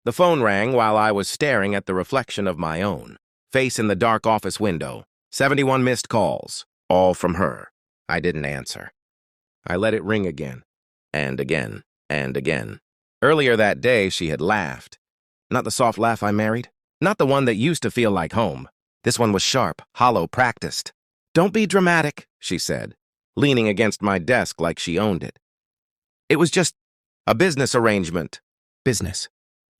The phone rang while I was staring at the reflection of my own face in the dark office window. 71 missed calls, all from her. I didn't answer. I let it ring again, and again, and again. Earlier that day, she had laughed. Not the soft laugh I married. Not the one that used to feel like home. This one was sharp, hollow, practiced. "Don't be dramatic," she said, leaning against my desk like she owned it. "It was just a business arrangement." Business.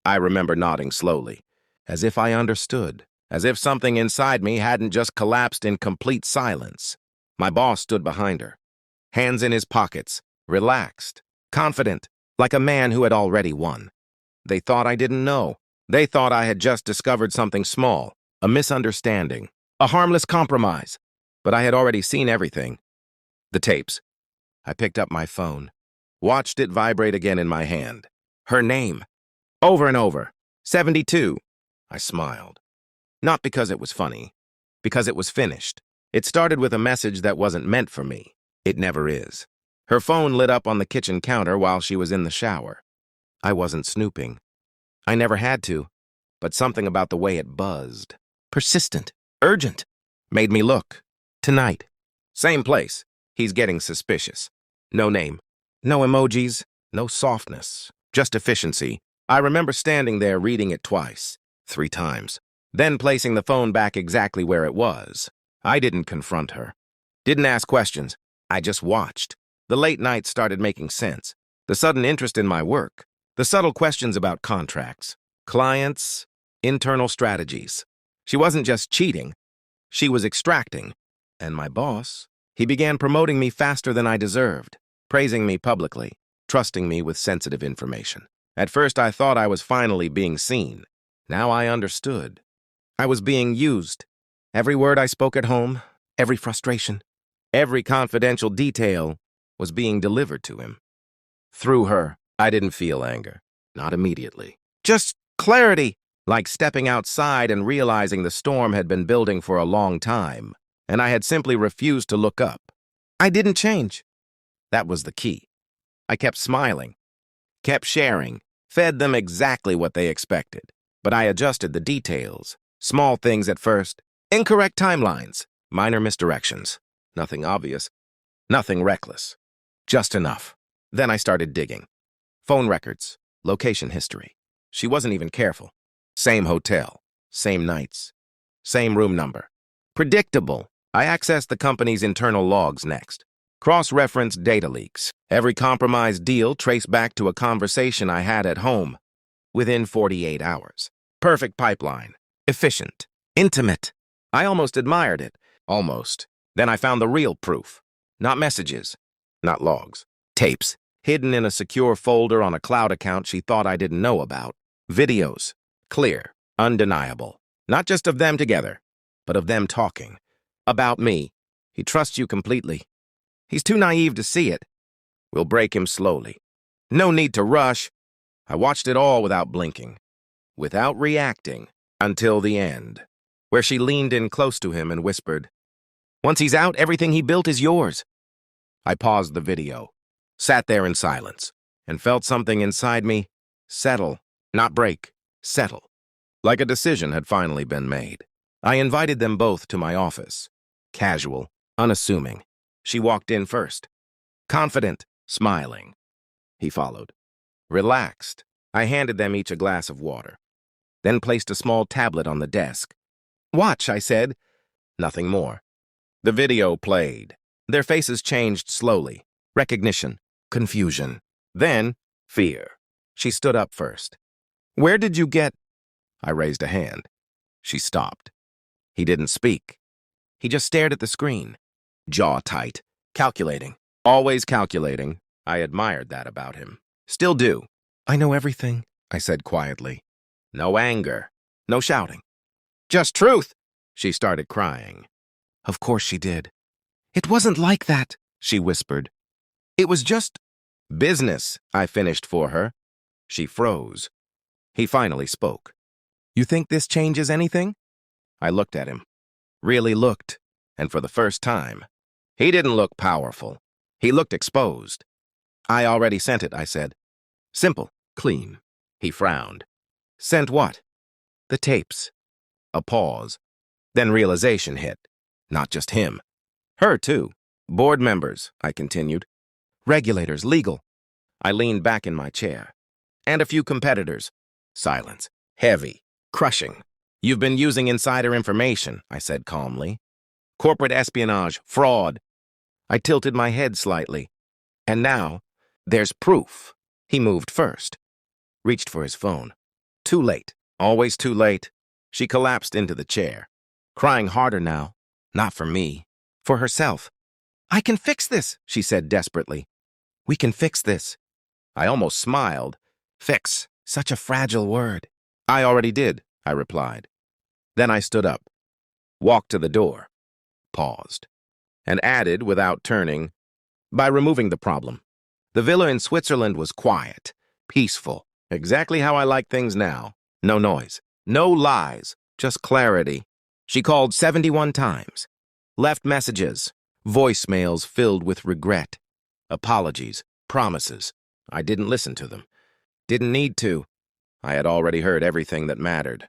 I remember nodding slowly, as if I understood, as if something inside me hadn't just collapsed in complete silence. My boss stood behind her, hands in his pockets, relaxed, confident, like a man who had already won. They thought I didn't know. They thought I had just discovered something small, a misunderstanding, a harmless compromise. But I had already seen everything. The tapes. I picked up my phone, watched it vibrate again in my hand. Her name. Over and over. 72. I smiled. Not because it was funny, because it was finished. It started with a message that wasn't meant for me. It never is. Her phone lit up on the kitchen counter while she was in the shower. I wasn't snooping. I never had to, but something about the way it buzzed, persistent, urgent, made me look. Tonight. Same place. He's getting suspicious. No name. No emojis. No softness. Just efficiency. I remember standing there reading it twice, 3 times, then placing the phone back exactly where it was. I didn't confront her. Didn't ask questions. I just watched. The late nights started making sense. The sudden interest in my work. The subtle questions about contracts, clients, internal strategies. She wasn't just cheating. She was extracting. And my boss, he began promoting me faster than I deserved, praising me publicly, trusting me with sensitive information. At first, I thought I was finally being seen. Now I understood. I was being used. Every word I spoke at home, every frustration, every confidential detail was being delivered to him. Through her, I didn't feel anger. Not immediately. Just clarity, like stepping outside and realizing the storm had been building for a long time, and I had simply refused to look up. I didn't change. That was the key. I kept smiling, kept sharing, fed them exactly what they expected. But I adjusted the details. Small things at first. Incorrect timelines. Minor misdirections. Nothing obvious. Nothing reckless. Just enough. Then I started digging. Phone records. Location history. She wasn't even careful. Same hotel. Same nights. Same room number. Predictable. I accessed the company's internal logs next. Cross-referenced data leaks. Every compromised deal traced back to a conversation I had at home. Within 48 hours. Perfect pipeline. Efficient. Intimate. I almost admired it. Almost. Then I found the real proof. Not messages. Not logs. Tapes. Hidden in a secure folder on a cloud account she thought I didn't know about. Videos. Clear. Undeniable. Not just of them together, but of them talking. About me. He trusts you completely. He's too naive to see it. We'll break him slowly. No need to rush. I watched it all without blinking, without reacting, until the end, where she leaned in close to him and whispered, "Once he's out, everything he built is yours." I paused the video, sat there in silence, and felt something inside me settle, not break, settle, like a decision had finally been made. I invited them both to my office, casual, unassuming. She walked in first, confident, smiling. He followed. Relaxed, I handed them each a glass of water, then placed a small tablet on the desk. "Watch," I said. Nothing more. The video played. Their faces changed slowly. Recognition, confusion, then fear. She stood up first. "Where did you get—" I raised a hand. She stopped. He didn't speak. He just stared at the screen, jaw tight, calculating. Always calculating. I admired that about him. Still do. "I know everything," I said quietly. No anger. No shouting. "Just truth." She started crying. Of course she did. "It wasn't like that," she whispered. "It was just business," I finished for her. She froze. He finally spoke. "You think this changes anything?" I looked at him. Really looked. And for the first time, he didn't look powerful. He looked exposed. "I already sent it," I said. "Simple, clean." He frowned. Sent what? The tapes. A pause. Then realization hit. Not just him. Her, too. Board members, I continued. Regulators, legal. I leaned back in my chair. And a few competitors. Silence. Heavy. Crushing. You've been using insider information, I said calmly. Corporate espionage, fraud. I tilted my head slightly. And now, there's proof. He moved first. Reached for his phone. Too late. Always too late. She collapsed into the chair. Crying harder now. Not for me. For herself. I can fix this, she said desperately. We can fix this. I almost smiled. Fix. Such a fragile word. I already did, I replied. Then I stood up. Walked to the door. Paused. And added, without turning, by removing the problem. The villa in Switzerland was quiet, peaceful, exactly how I like things now. No noise, no lies, just clarity. She called 71 times, left messages, voicemails filled with regret, apologies, promises. I didn't listen to them. Didn't need to. I had already heard everything that mattered.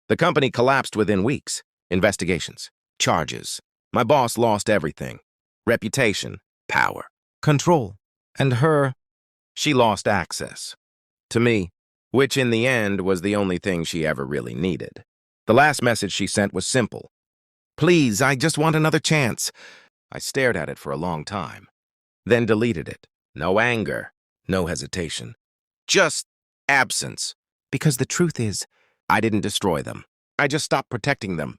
The company collapsed within weeks. Investigations, charges. My boss lost everything. Reputation, power, control. And her, she lost access. To me, which in the end was the only thing she ever really needed. The last message she sent was simple. Please, I just want another chance. I stared at it for a long time. Then deleted it. No anger, no hesitation. Just absence. Because the truth is, I didn't destroy them. I just stopped protecting them.